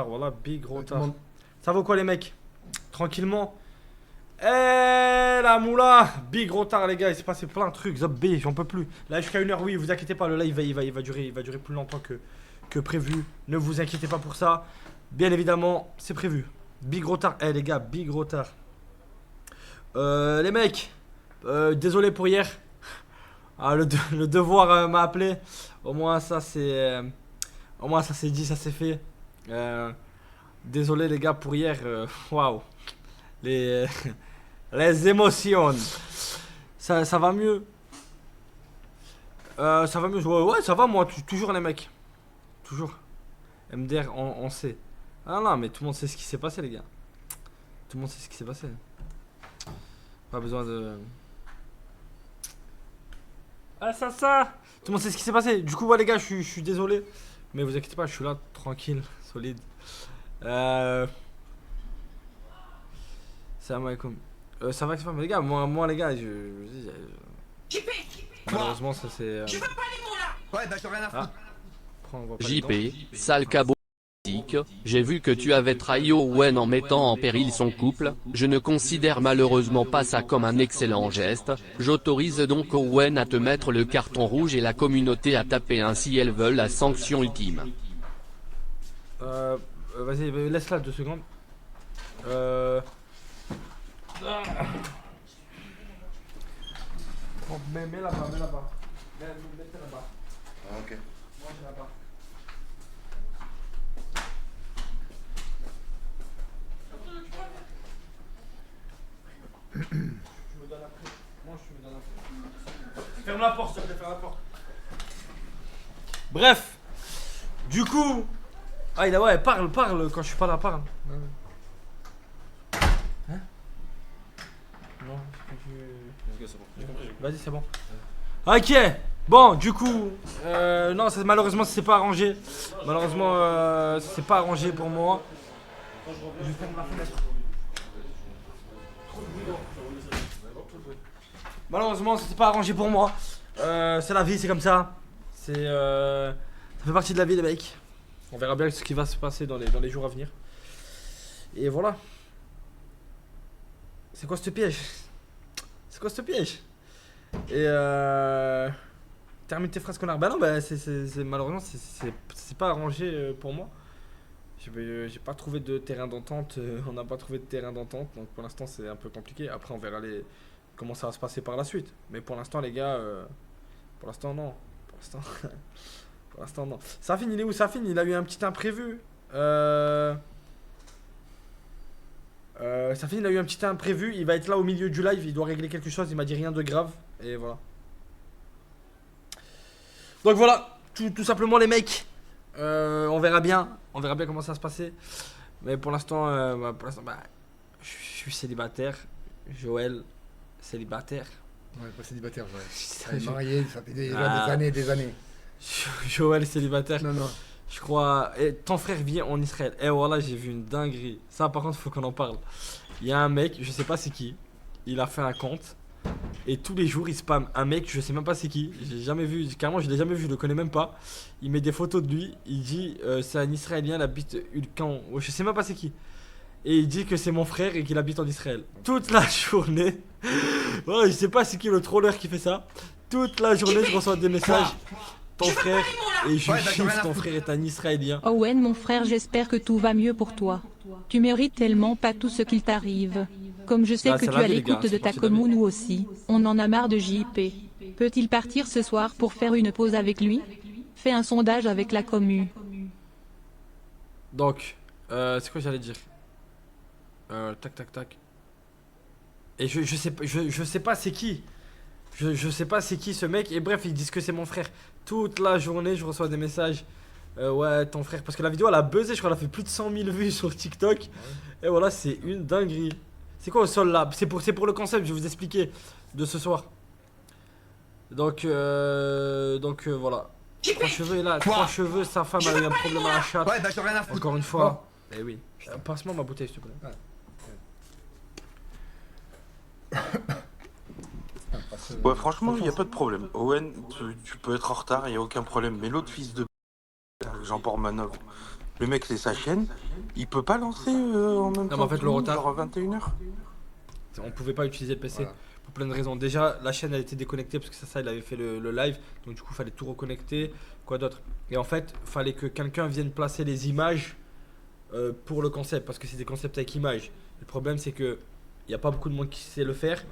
retard, voilà, big retard. Ça vaut quoi les mecs? Tranquillement. Eh la moula, big retard les gars, il s'est passé plein de trucs, Zop B, j'en peux plus. Là jusqu'à 1h, oui, vous inquiétez pas, le live il va durer plus longtemps que prévu. Ne vous inquiétez pas pour ça. Bien évidemment, c'est prévu. Big retard, eh les gars, big retard. Les mecs, désolé pour hier. Ah, le devoir m'a appelé. Au moins ça c'est dit, ça c'est fait. Désolé les gars pour hier. Waouh. Les les émotions. Ça va mieux. Ça va mieux. Ouais, ça va moi. Toujours les mecs. Toujours. MDR, on sait. Ah non, mais tout le monde sait ce qui s'est passé les gars. Tout le monde sait ce qui s'est passé. Pas besoin de... Ah ça tout le monde sait ce qui s'est passé. Du coup ouais les gars je suis désolé. Mais vous inquiétez pas je suis là tranquille. Solide. Salam alaikum. Ça va que ça va mais les gars moi les gars malheureusement ça c'est Tu veux pas les mots là? Ouais bah je rien à foutre. On voit pas les dents. JP, sale cabot. J'ai vu que tu avais trahi Owen en mettant en péril son couple, je ne considère malheureusement pas ça comme un excellent geste, j'autorise donc Owen à te mettre le carton rouge et la communauté à taper ainsi elles veulent la sanction ultime. Vas-y laisse-la 2 secondes. Bon, mets là-bas, mets là-bas. Mettez là-bas. Ah, ok. Moi j'ai là-bas. Je me donne après. Moi je me donne après. Ferme la porte s'il te plaît, ferme la porte. Bref. Du coup. Ah il a ouais, parle quand je suis pas là, parle. Hein? Non, vas-y c'est bon. Ok. Bon du coup non malheureusement ça s'est pas arrangé. Malheureusement ça s'est pas arrangé pour moi. Je ferme la fenêtre. Malheureusement ça s'est pas arrangé pour moi. C'est la vie, c'est comme ça. Ça fait partie de la vie les mecs. On verra bien ce qui va se passer dans les jours à venir. Et voilà. C'est quoi ce piège? C'est quoi ce piège? Et termine tes phrases connard. Bah non bah malheureusement c'est pas arrangé pour moi. J'ai pas trouvé de terrain d'entente. On n'a pas trouvé de terrain d'entente. Donc pour l'instant c'est un peu compliqué. Après on verra comment ça va se passer par la suite. Mais pour l'instant les gars, pour l'instant non. Pour l'instant, pour l'instant non. Safin il est où Safin? Il a eu un petit imprévu. Safin il a eu un petit imprévu. Il va être là au milieu du live. Il doit régler quelque chose. Il m'a dit rien de grave. Et voilà. Donc voilà. Tout simplement les mecs. On verra bien. On verra bien comment ça va se passer. Mais pour l'instant, je suis célibataire. Joël, célibataire. Ouais, pas célibataire, ouais. Marié, ça fait déjà des années. Joël, célibataire. Non. Je crois. Et ton frère vient en Israël. Et voilà, j'ai vu une dinguerie. Ça, par contre, faut qu'on en parle. Il y a un mec, je sais pas c'est qui. Il a fait un compte. Et tous les jours, il spamme un mec, je sais même pas c'est qui. J'ai jamais vu, carrément, je l'ai jamais vu, je le connais même pas. Il met des photos de lui. Il dit c'est un Israélien, il habite Ulcan. Je sais même pas c'est qui. Et il dit que c'est mon frère et qu'il habite en Israël. Toute la journée. Voilà, je sais pas c'est qui le troller qui fait ça. Toute la journée, je reçois des messages. Ton frère, et je chiffre, ton frère est un Israélien. Owen mon frère, j'espère que tout va mieux pour toi. Tu mérites tellement pas tout ce qu'il t'arrive. Comme je sais que tu as l'écoute de ta commune nous aussi, on en a marre de JP. Peut-il partir ce soir pour faire une pause avec lui? Fais un sondage avec la commune. Donc, c'est quoi j'allais dire? Tac. Et je sais pas c'est qui. Je sais pas c'est qui ce mec. Et bref, ils disent que c'est mon frère. Toute la journée, je reçois des messages. Ouais, ton frère. Parce que la vidéo, elle a buzzé. Je crois qu'elle a fait plus de 100 000 vues sur TikTok. Ouais. Et voilà, c'est une dinguerie. C'est quoi au sol là? C'est pour le concept, je vais vous expliquer de ce soir. Donc voilà. 3 cheveux, et là, 3 cheveux, sa femme a eu un problème à la chatte. Ouais, bah j'ai rien à foutre. Encore une fois. Eh oui. Passe-moi ma bouteille, s'il te plaît. Ouais, franchement, il n'y a pas de problème. Owen, tu peux être en retard, il n'y a aucun problème. Mais l'autre fils de... Jean-Paul Manov, Le mec, c'est sa chaîne. Il peut pas lancer en même mais temps en fait, que le tout monde, retard- genre à 21h. On pouvait pas utiliser le PC Voilà. pour plein de raisons. Déjà, la chaîne elle était déconnectée parce que ça, il avait fait le live. Donc, du coup, fallait tout reconnecter. Quoi d'autre? Et en fait, fallait que quelqu'un vienne placer les images pour le concept parce que c'est des concepts avec images. Le problème, c'est que il n'y a pas beaucoup de monde qui sait le faire.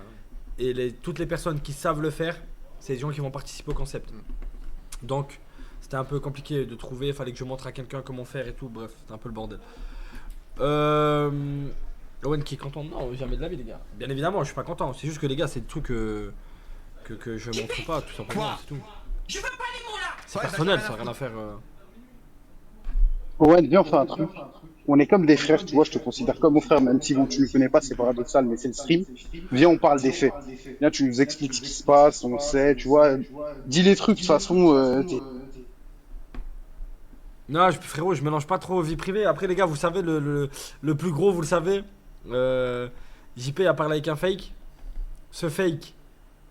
Et toutes les personnes qui savent le faire, c'est des gens qui vont participer au concept. Donc, c'était un peu compliqué de trouver. Il fallait que je montre à quelqu'un comment faire et tout. Bref, c'était un peu le bordel. Owen qui est content? Non, jamais de la vie, les gars. Bien évidemment, je suis pas content. C'est juste que les gars, c'est des trucs que je montre pas, tout simplement. C'est tout. Je veux pas les mots là. C'est personnel, ça n'a rien à faire. Ouais, viens, on fait un truc. On est comme des frères, tu vois, je te considère comme mon frère, même si bon, tu ne me connais pas, c'est paradoxal, mais c'est le stream. Viens, on parle des faits. Viens, tu nous expliques ce qui se passe, on sait, tu vois. Dis les trucs, de toute façon, Non, frérot, je mélange pas trop vie privée. Après, les gars, vous savez, le plus gros, vous le savez. JP a parlé avec un fake. Ce fake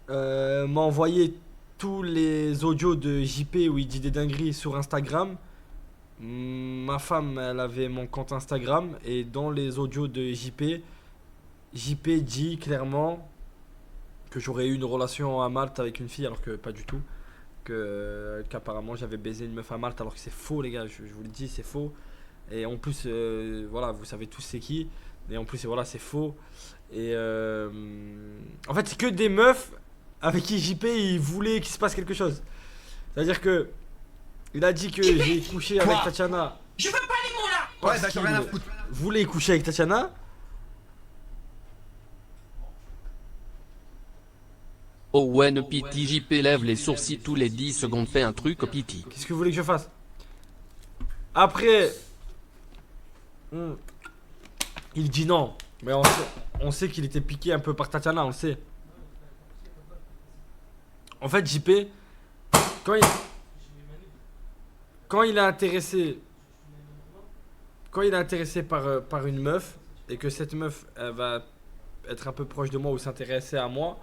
m'a envoyé tous les audios de JP où il dit des dingueries sur Instagram. Ma femme, elle avait mon compte Instagram. Et dans les audios de JP dit clairement que j'aurais eu une relation à Malte avec une fille, alors que pas du tout. Qu'apparemment j'avais baisé une meuf à Malte, alors que c'est faux, les gars. Je vous le dis, c'est faux. Et en plus, voilà, vous savez tous c'est qui. Et en plus, voilà, c'est faux. Et en fait, c'est que des meufs avec qui JP il voulait qu'il se passe quelque chose. C'est-à-dire que il a dit que j'ai couché avec Tatiana. Je veux pas les mots là. Parce Ouais, bah j'en ai rien à foutre. voulait coucher avec Tatiana. Owen Pity JP lève les sourcils tous les 10 secondes, fait un truc Pity. Qu'est-ce que vous voulez que je fasse? Après, il dit non. Mais on sait qu'il était piqué un peu par Tatiana, on le sait. En fait, JP, quand il est intéressé, par une meuf et que cette meuf elle va être un peu proche de moi ou s'intéresser à moi,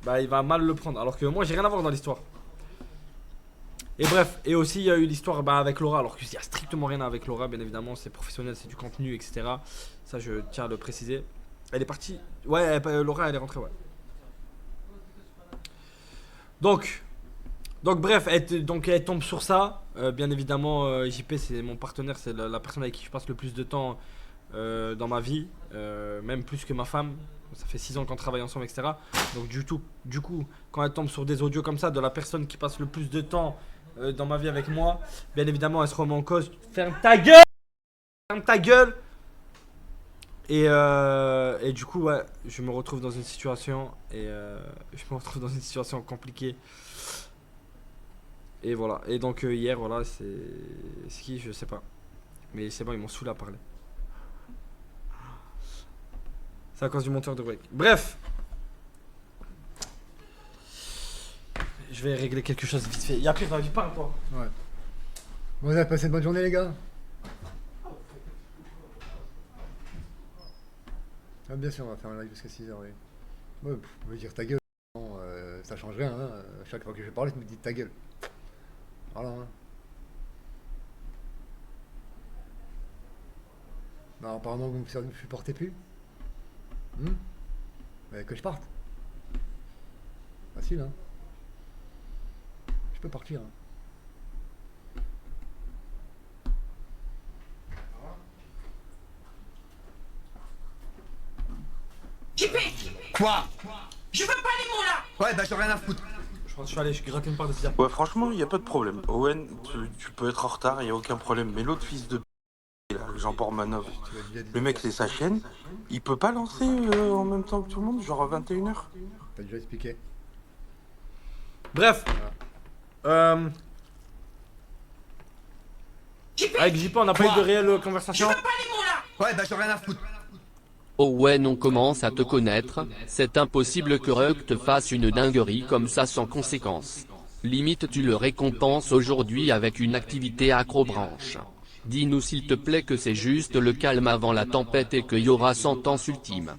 bah il va mal le prendre. Alors que moi j'ai rien à voir dans l'histoire. Et bref, et aussi il y a eu l'histoire avec Laura, alors qu'il y a strictement rien avec Laura, bien évidemment, c'est professionnel, c'est du contenu, etc. Ça je tiens à le préciser. Elle est partie. Ouais, Laura elle est rentrée, ouais. Donc bref, elle tombe sur ça. Bien évidemment, JP c'est mon partenaire, c'est la personne avec qui je passe le plus de temps dans ma vie, même plus que ma femme. Ça fait 6 ans qu'on travaille ensemble, etc. Donc du coup, quand elle tombe sur des audios comme ça de la personne qui passe le plus de temps dans ma vie avec moi, bien évidemment elle se remet en cause. Ferme ta gueule! Ferme ta gueule! Et du coup, ouais, je me retrouve dans une situation compliquée. Et voilà. Et donc hier, voilà, c'est qui, je sais pas. Mais c'est bon, ils m'ont saoulé à parler. C'est à cause du monteur de break. Bref. Je vais régler quelque chose vite fait. Y'a pire dans la vie, parle toi. Ouais. Bon, vous avez passé une bonne journée, les gars? Ah, bien sûr, on va faire un live jusqu'à 6h, oui. Ouais, vous pouvez dire ta gueule. Non, ça change rien, hein. Chaque fois que je vais parler, tu me dis ta gueule. Voilà, hein. Non, apparemment, vous ne me supportez plus. Mais que je parte. Facile, hein. Je peux partir, hein. JP. Quoi? Je veux pas les mots là. Ouais, bah j'en ai rien à foutre. Je suis allé, je gratte une part de pizza. Ouais, franchement, il y a pas de problème. Owen, tu peux être en retard, il y a aucun problème. Mais l'autre fils de là, Jean-Paul Manov, le mec, c'est sa chaîne. Il peut pas lancer en même temps que tout le monde, genre à 21h. T'as déjà expliqué. Bref. Avec JP, on n'a pas eu de réelle conversation. Je veux pas les mots là. Ouais, bah j'en ai rien à foutre. Owen, on commence à te connaître, c'est impossible que Rug te fasse une dinguerie comme ça sans conséquence. Limite tu le récompenses aujourd'hui avec une activité accrobranche. Dis-nous s'il te plaît que c'est juste le calme avant la tempête et qu'il y aura sentence ultime.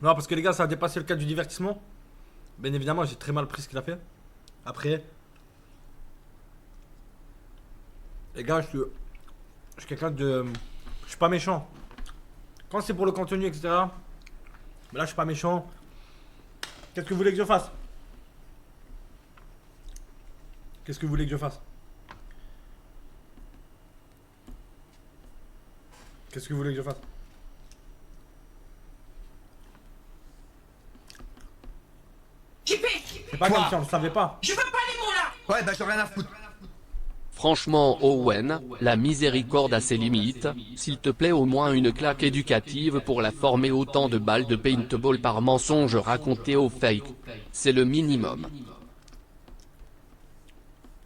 Non, parce que les gars, ça a dépassé le cadre du divertissement. Bien évidemment, j'ai très mal pris ce qu'il a fait. Après, les gars, Je suis quelqu'un de... Je suis pas méchant. Quand c'est pour le contenu, etc. Mais là, je suis pas méchant. Qu'est-ce que vous voulez que je fasse? Qu'est-ce que vous voulez que je fasse? Qu'est-ce que vous voulez que je fasse? C'est pas comme si on le savait pas. Je veux pas les mots là. Ouais, bah j'en ai rien à foutre. Franchement Owen, la miséricorde a ses limites, s'il te plaît au moins une claque éducative pour la former autant de balles de paintball par mensonge raconté au fake. C'est le minimum.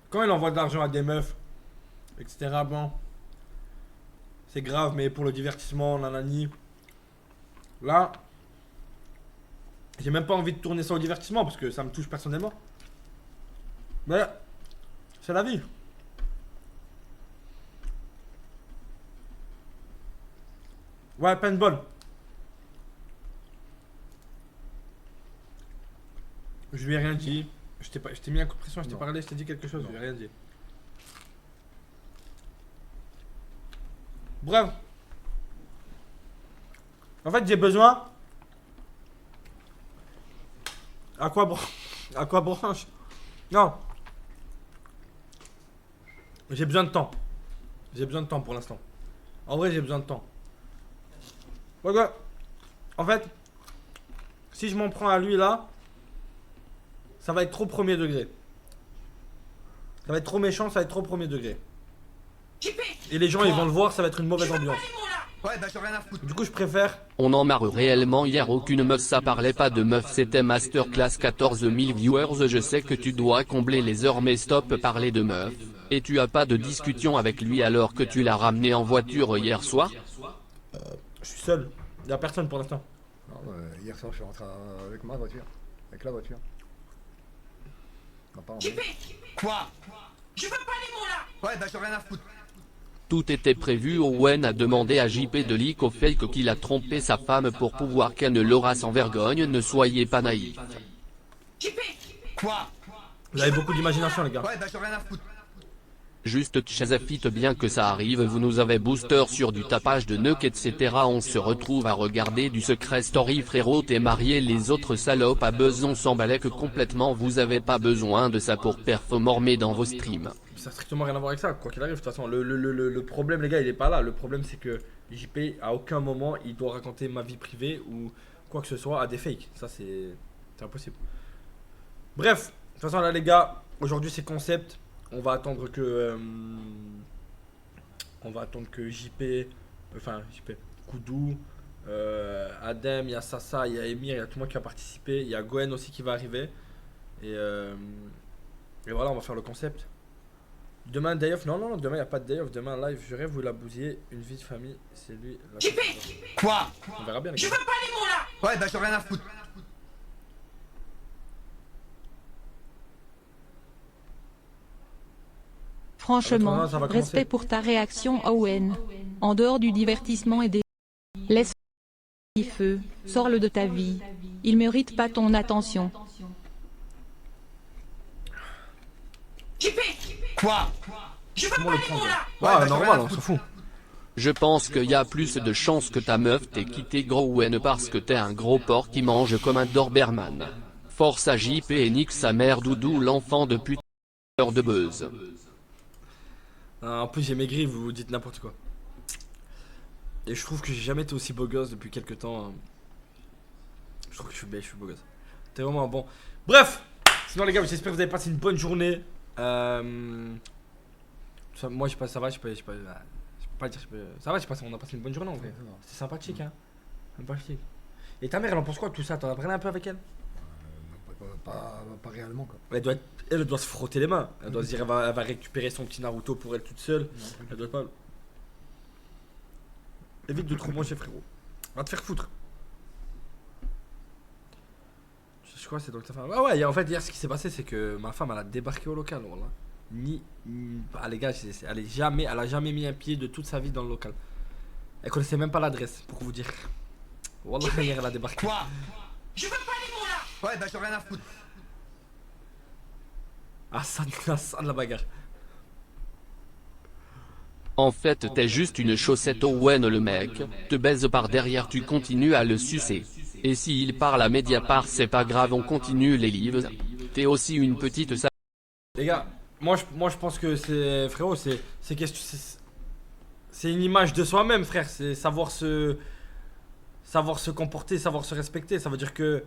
Quand il envoie de l'argent à des meufs, etc. Bon. C'est grave, mais pour le divertissement, nanani. Là. J'ai même pas envie de tourner ça au divertissement parce que ça me touche personnellement. Mais. C'est la vie. Ouais, paintball. Je lui ai rien dit. Je t'ai mis un coup de pression, je t'ai parlé, je t'ai dit quelque chose, je lui ai rien dit. Bref. En fait, j'ai besoin. À quoi branche? Non. J'ai besoin de temps. J'ai besoin de temps pour l'instant. En vrai, j'ai besoin de temps. Ouais. En fait, si je m'en prends à lui là, ça va être trop premier degré. Ça va être trop méchant, ça va être trop premier degré. Et les gens ils vont le voir, ça va être une mauvaise ambiance. Ouais, bah j'en ai rien à foutre. Du coup, je préfère. On en marre réellement hier aucune meuf ça parlait pas de meuf c'était masterclass 14 000 viewers je sais que tu dois combler les heures mais stop parler de meuf. Et tu as pas de discussion avec lui alors que tu l'as ramené en voiture hier soir? Je suis seul, y'a personne pour l'instant. Non, hier soir je suis rentré avec ma voiture. Avec la voiture. Non, pas en vrai. Quoi? Je veux pas les mots là. Ouais, bah j'en ai rien à foutre. Tout était prévu. Owen a demandé à JP de leak au fake qu'il a trompé sa femme pour pouvoir qu'elle ne l'aura sans vergogne. Ne soyez pas naïfs. Quoi? Vous avez beaucoup d'imagination les gars. Ouais, bah j'en ai rien à foutre. Juste chazafite bien que ça arrive, vous nous avez booster sur du tapage de nuque etc. On se retrouve à regarder du secret story frérot t'es marié les autres salopes à buzz on s'en balèque complètement vous avez pas besoin de ça pour performer dans vos streams. Ça a strictement rien à voir avec ça, quoi qu'il arrive de toute façon. Le problème les gars il est pas là, le problème c'est que JP à aucun moment il doit raconter ma vie privée ou quoi que ce soit à des fakes. Ça c'est impossible. Bref, de toute façon là les gars, aujourd'hui c'est concept. On va attendre que JP, enfin JP, Koudou, Adem, il y a Sasa, il y a Emir, il y a tout le monde qui va participer, il y a Gwen aussi qui va arriver. Et voilà, on va faire le concept. Demain day off, non, demain il n'y a pas de day off, demain live, je rêve où il a bousillé une vie de famille, c'est lui. Quoi? On verra bien les Je gars. veux pas les mots là. Ouais, bah j'en ai rien à foutre. Franchement, ça va commencer. respect pour ta réaction Owen. En dehors du divertissement et des... Laisse feu, sors-le de ta vie. Il mérite pas ton attention. Quoi? Je veux pas les mots là. Ouais, normal, on s'en fout. Je pense qu'il y a plus de chances que ta meuf t'ait quitté gros Owen parce que t'es un gros porc qui mange comme un Doberman. Force à JP et nique sa mère Doudou l'enfant de pute de buzz. En plus j'ai maigri, vous dites n'importe quoi. Et je trouve que j'ai jamais été aussi beau gosse depuis quelques temps. Je trouve que je suis beau gosse. T'es vraiment bon. Bref, sinon les gars, j'espère que vous avez passé une bonne journée. Moi je passe, ça va, je peux pas dire, ça va, on a passé une bonne journée en vrai. C'est sympathique hein. Sympathique. Et ta mère elle en pense quoi de tout ça? T'en as parlé un peu avec elle? Pas réellement quoi. Elle doit se frotter les mains. Elle doit se dire elle va récupérer son petit Naruto pour elle toute seule. Elle doit pas. Évite de trop manger frérot. Va te faire foutre. Je crois que c'est donc ta femme. Ah ouais, en fait hier ce qui s'est passé c'est que ma femme elle a débarqué au local. Voilà. Ah les gars, elle a jamais mis un pied de toute sa vie dans le local. Elle connaissait même pas l'adresse pour vous dire. Wallah hier elle a débarqué. Quoi? Je veux pas les mots là. Ouais, bah j'en ai rien à foutre. Hassan la bagarre. En fait t'es juste une chaussette Owen le mec, te baise par derrière tu continues à le sucer. Et s'il parle à Mediapart c'est pas grave on continue les livres. T'es aussi une petite Les gars, moi je pense que c'est, frérot, c'est une image de soi-même, frère. C'est savoir se comporter, savoir se respecter. Ça veut dire que,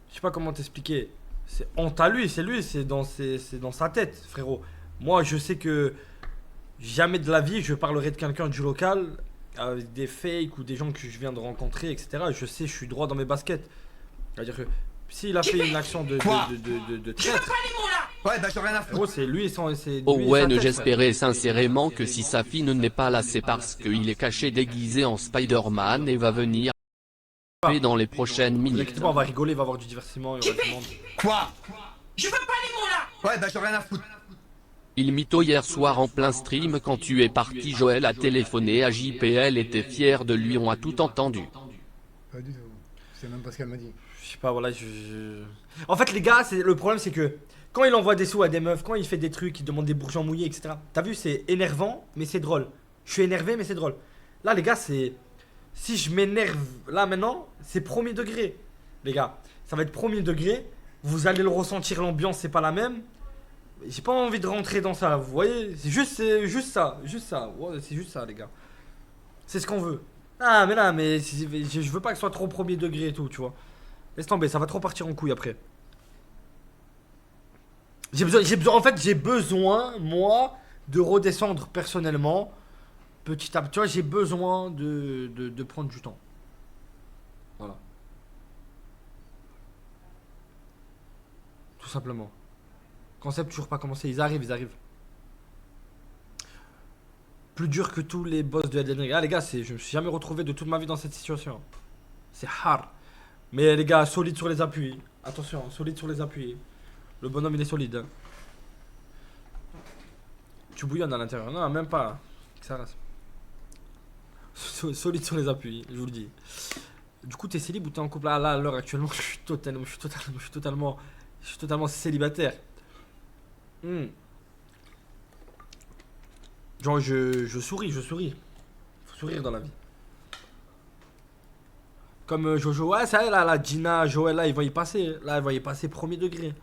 je sais pas comment t'expliquer. C'est honte à lui, c'est dans sa tête, frérot. Moi, je sais que jamais de la vie je parlerai de quelqu'un du local avec des fakes ou des gens que je viens de rencontrer, etc. Je sais, je suis droit dans mes baskets. C'est-à-dire que s'il a fait une action de traître, Ouais, bah j'ai rien à foutre. gros, c'est lui et son. C'est lui et sa Owen, tête, j'espérais sincèrement que si sa fille n'est pas là c'est parce qu'il est caché déguisé en Spider-Man et va venir dans les prochaines Ne vous minutes. inquiétez pas, on va rigoler, il va y avoir du divertissement, il y aura du monde. Quoi? Je veux pas les mots là. Ouais, bah j'ai rien à foutre. Il mytho hier soir en plein stream quand tu es parti Joël a téléphoné à JPL et t'es fier de lui on a tout entendu. Pas du tout. C'est même pas ce qu'elle m'a dit. Je sais pas, voilà, En fait, les gars, le problème, c'est que quand il envoie des sous à des meufs, quand il fait des trucs, il demande des bourgeons mouillés, etc. T'as vu, c'est énervant, mais c'est drôle. Je suis énervé, mais c'est drôle. Là, les gars, c'est. Si je m'énerve là maintenant, c'est premier degré. Les gars, ça va être premier degré. Vous allez le ressentir, l'ambiance, c'est pas la même. J'ai pas envie de rentrer dans ça, vous voyez. C'est juste ça. Ouais, c'est juste ça, les gars. C'est ce qu'on veut. Ah, mais là, mais je veux pas que ce soit trop premier degré et tout, tu vois. Laisse tomber, ça va trop partir en couille après. En fait, j'ai besoin, moi, de redescendre personnellement. Petit à petit, tu vois, j'ai besoin de prendre du temps. Voilà. Tout simplement. Concept toujours pas commencé, ils arrivent. Plus dur que tous les boss de Elden Ring. Ah les gars, je me suis jamais retrouvé de toute ma vie dans cette situation. C'est hard. Mais les gars, solide sur les appuis. Attention, solide sur les appuis. Le bonhomme il est solide. Hein. Tu bouillonnes à l'intérieur. Non, même pas. Ça reste. Solide sur les appuis, je vous le dis. Du coup, t'es célib ou t'es en couple? Là, à l'heure actuellement, je suis totalement célibataire. Genre, je souris. Faut sourire dans la vie. Comme Jojo, ouais, ça y est, là, Gina, Joël, là, ils vont y passer. Là, ils vont y passer premier degré.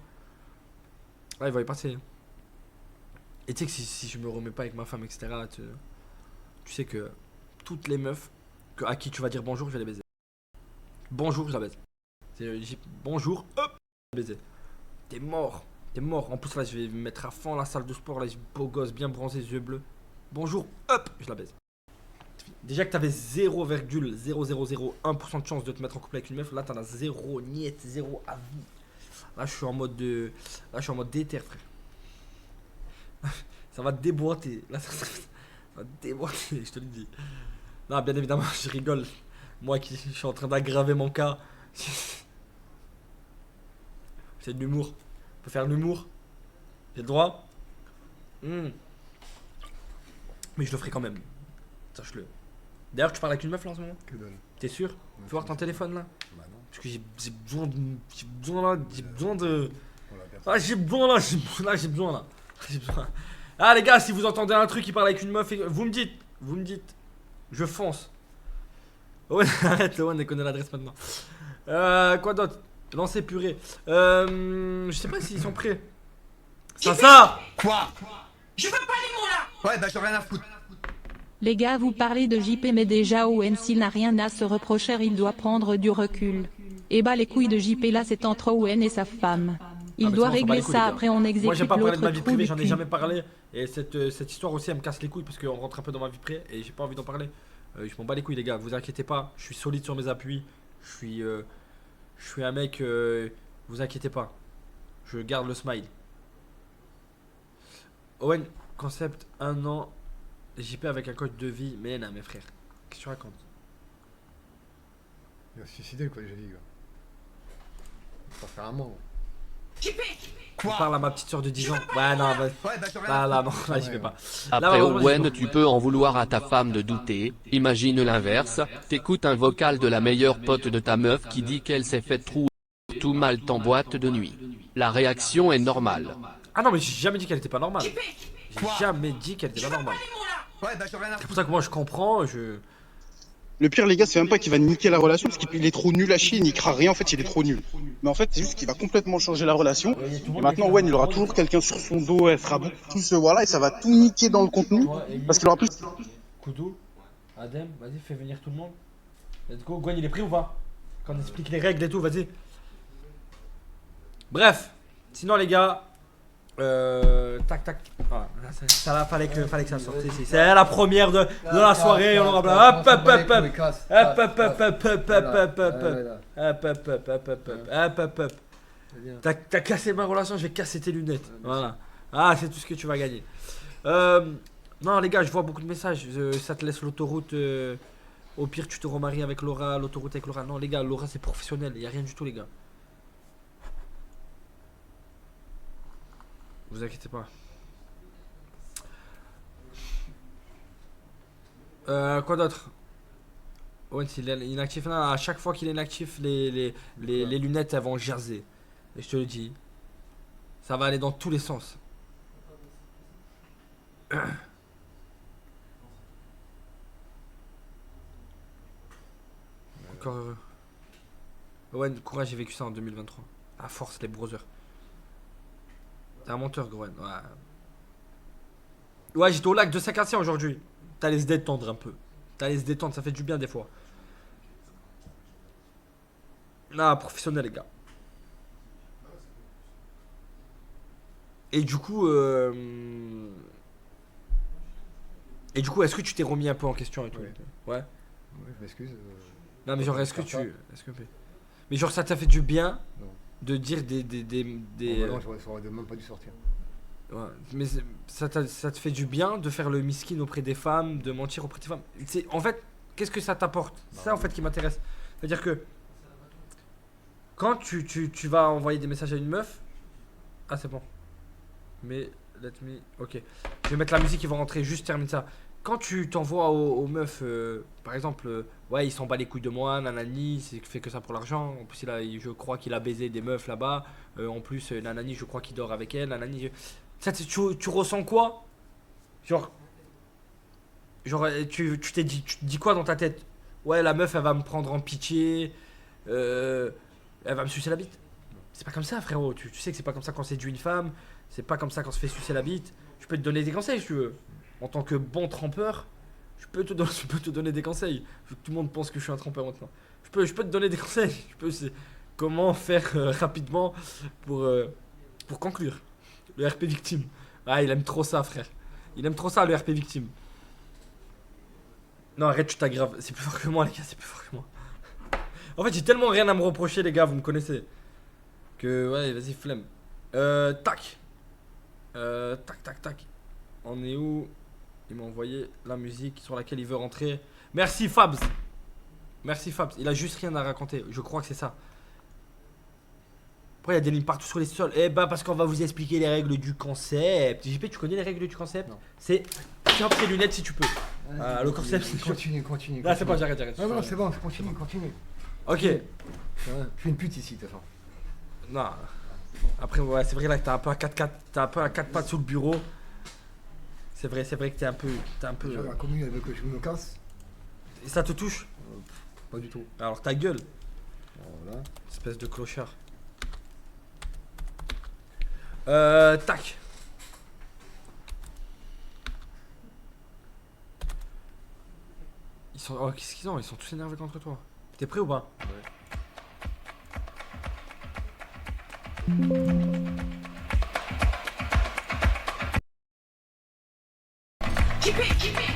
Là, ils vont y passer. Et tu sais que si je me remets pas avec ma femme, etc., tu sais que toutes les meufs à qui tu vas dire bonjour, je vais les baiser. Bonjour, je la baise. Bonjour, hop, je vais la baiser. T'es mort. En plus, là, je vais me mettre à fond la salle de sport. Là, j'ai beau gosse, bien bronzé, yeux bleus. Bonjour, hop, je la baise. Déjà que t'avais 0,0001% de chance de te mettre en couple avec une meuf, là, t'en as 0, niet, 0 à vie. Là, je suis en mode déter, frère. Ça va te déboîter. Là, ça va te déboîter, je te le dis. Non, bien évidemment, je rigole. Moi qui suis en train d'aggraver mon cas. C'est de l'humour. On peut faire de l'humour. J'ai le droit. Mais je le ferai quand même. Sache-le. D'ailleurs, tu parles avec une meuf là en ce moment? Que donne? T'es sûr? Tu peux voir ton téléphone là? Bah non. Parce que j'ai besoin de. Voilà, personne. Ah, j'ai besoin là. Ah les gars, si vous entendez un truc qui parle avec une meuf, vous me dites. Je fonce. Ouais, arrête, Owen, elle connaît l'adresse maintenant. Quoi d'autre? Lancer purée. Je sais pas s'ils sont prêts. Ça. Quoi? Je veux pas les mots là. Ouais, bah j'ai rien à foutre. Les gars, vous parlez de JP, mais déjà Owen s'il n'a rien à se reprocher, il doit prendre du recul. Et bah les couilles de JP là, c'est entre Owen et sa femme. Il doit régler ça, après on exécute Moi j'ai pas parlé de ma vie l'autre trou privée, du j'en ai cul. jamais parlé. Et cette histoire aussi elle me casse les couilles parce qu'on rentre un peu dans ma vie privée et j'ai pas envie d'en parler. Je m'en bats les couilles les gars, vous inquiétez pas, je suis solide sur mes appuis. Je suis un mec, vous inquiétez pas. Je garde le smile. Owen, concept 1 an, JP avec un coach de vie, mais non mes frères, qu'est-ce que tu racontes? Il va se suicider quoi, j'ai dit gars. Il va faire un mot. Je parle à ma petite soeur de 10 ans. Ouais non, bah, Ouais, bah j'ai rien là, à bon, là j'y vais pas. Après Là, vraiment, Owen, j'y vais tu peux en vouloir à ta femme de douter. Imagine l'inverse, t'écoutes un vocal de la meilleure pote de ta meuf qui dit qu'elle s'est fait trouver tout mal en boîte de nuit. La réaction est normale. Ah non mais j'ai jamais dit qu'elle était pas normale. J'ai jamais dit qu'elle était pas normale. Ouais, bah j'en ai rien à C'est pour ça que moi je comprends, Le pire, les gars, c'est même pas qu'il va niquer la relation parce qu'il est trop nul à chier, il niquera rien. En fait, il est trop nul. Mais en fait, c'est juste qu'il va complètement changer la relation. Et maintenant, Owen, il aura toujours quelqu'un sur son dos, elle sera beaucoup plus voilà, et ça va tout niquer dans le contenu. Parce qu'il aura plus. Koudou, Adem, vas-y, fais venir tout le monde. Let's go. Gwen, il est pris ou pas? Quand on explique les règles et tout, vas-y. Bref, sinon les gars, tac tac. Voilà, ça là, fallait que ça sorte. C'est la première de la soirée. On aura bla. Hop hop hop hop. Hop hop hop hop hop hop hop hop. Hop hop hop hop hop hop hop hop. T'as cassé ma relation, je vais casser tes lunettes. Voilà. Ah, c'est tout ce que tu vas gagner. Non les gars, je vois beaucoup de messages. Ça te laisse l'autoroute. Au pire, tu te remaries avec Laura, l'autoroute avec Laura. Non les gars, Laura c'est professionnel. Y a rien du tout les gars. Vous inquiétez pas. Quoi d'autre? Owen, s'il est inactif, non, à chaque fois qu'il est inactif, les lunettes elles vont gerser. Et je te le dis. Ça va aller dans tous les sens. Encore heureux. Owen, courage, j'ai vécu ça en 2023. À force, les brothers. T'es un menteur, Groen. Ouais, j'étais au lac de Saint-Cassien aujourd'hui. T'allais se détendre un peu. T'allais se détendre, ça fait du bien des fois. Non, professionnel, les gars. Et du coup, est-ce que tu t'es remis un peu en question et tout? Ouais. Ouais, je m'excuse. Non, mais genre, mais genre, ça t'a fait du bien Non. de dire des. Non, j'aurais même pas dû sortir. Ouais, mais ça te fait du bien de faire le miskin auprès des femmes, de mentir auprès des femmes. En fait, qu'est-ce que ça t'apporte? C'est ça en fait qui m'intéresse. C'est-à-dire que quand tu vas envoyer des messages à une meuf. Ah, c'est bon. Mais let me. Ok. Je vais mettre la musique qui va rentrer, juste termine ça. Quand tu t'envoies aux meufs, par exemple, ouais, il s'en bat les couilles de moi, nanani, c'est fait que ça pour l'argent. En plus, je crois qu'il a baisé des meufs là-bas. En plus, nanani, je crois qu'il dort avec elle, nanani. Ça, tu ressens quoi? Genre, tu te dis quoi dans ta tête? Ouais, la meuf, elle va me prendre en pitié, elle va me sucer la bite. C'est pas comme ça, frérot. Tu sais que c'est pas comme ça qu'on séduit une femme, c'est pas comme ça qu'on se fait sucer la bite. Je peux te donner des conseils si tu veux. En tant que bon trempeur, je peux te donner des conseils. Tout le monde pense que je suis un trempeur maintenant. Je peux te donner des conseils. Comment faire rapidement pour conclure. Le RP victime. Ah, il aime trop ça, frère. Il aime trop ça, le RP victime. Non, arrête, tu t'aggraves. C'est plus fort que moi, les gars, c'est plus fort que moi. En fait, j'ai tellement rien à me reprocher, les gars, vous me connaissez. Que, ouais, vas-y, flemme. Tac. Tac. On est où? Il m'a envoyé la musique sur laquelle il veut rentrer. Merci Fabs. Merci Fabs. Il a juste rien à raconter. Je crois que c'est ça. Pourquoi il y a des lignes partout sur les sols? Eh bah parce qu'on va vous expliquer les règles du concept. JP, tu connais les règles du concept? Non. C'est tiens tes lunettes si tu peux. Le concept. Continue. Ah c'est bon, j'arrête. Non, c'est bon, continue. Ok. Je suis une pute ici, de toute façon. Non. Après, ouais, c'est vrai là que t'as un peu un 4x4. T'as un peu un 4 pattes sous le bureau. C'est vrai que t'es un peu. La commune elle veut que je me casse. Et ça te touche? Pas du tout. Alors ta gueule. Voilà. Espèce de clochard. Tac. Ils sont. Oh, qu'est-ce qu'ils ont? Ils sont tous énervés contre toi. T'es prêt ou pas? Ouais.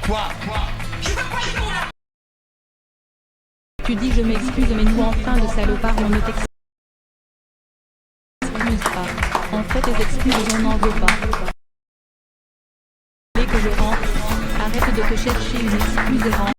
Quoi Je veux pas les mots là. Tu dis je m'excuse mais nous enfin de salopard on ne t'excuse pas. En fait tes excuses on n'en veut pas. Dès que je rentre, arrête de te chercher une excuse et rentre.